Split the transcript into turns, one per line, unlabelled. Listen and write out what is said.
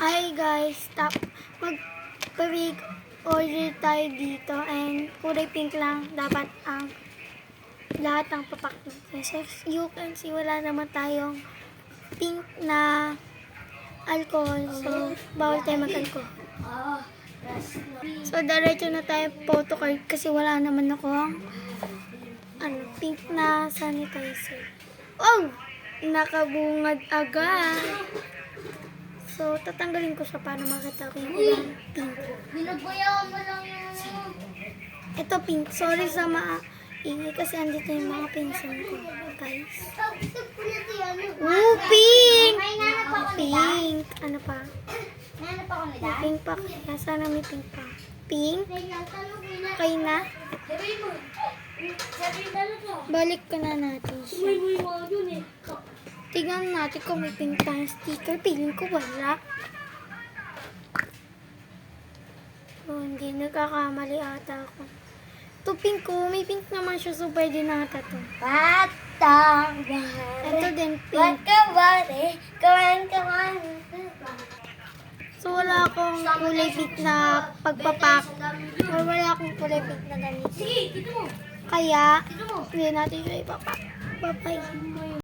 Hi guys, mag-big order tayo dito and kulay pink lang dapat ang lahat ng papak natin. So you can see wala naman tayong pink na alcohol, so bawal tayo mag-alcohol. So diretso na tayo photo card kasi wala naman ako pink na sanitizer. Oh! Nakabungad agad. So, tatanggalin ko siya para makita ko yung ilang pink.
Binabayawan mo lang yung...
Ito pink. Sorry sa maingay kasi andito yung mga pinsan ko, guys. Ooh, pink! Pink! Ano pa?
Nanap ako nila?
May pink pa kaya. Sana may pink pa. Pink? Okay na? Balik ko na natin siya. Tignan natin kung may pink tayong sticker. Piling ko wala. Oh, hindi. Nagkakamali ata ako. Ito pink ko. May pink naman siya. So, pwede na ata to.
Batang
Ito din pink. So, wala akong kulay pink na pagpapak. Or wala akong kulay pink na ganito. Kaya, hindi natin siya ipapak. Bye-bye.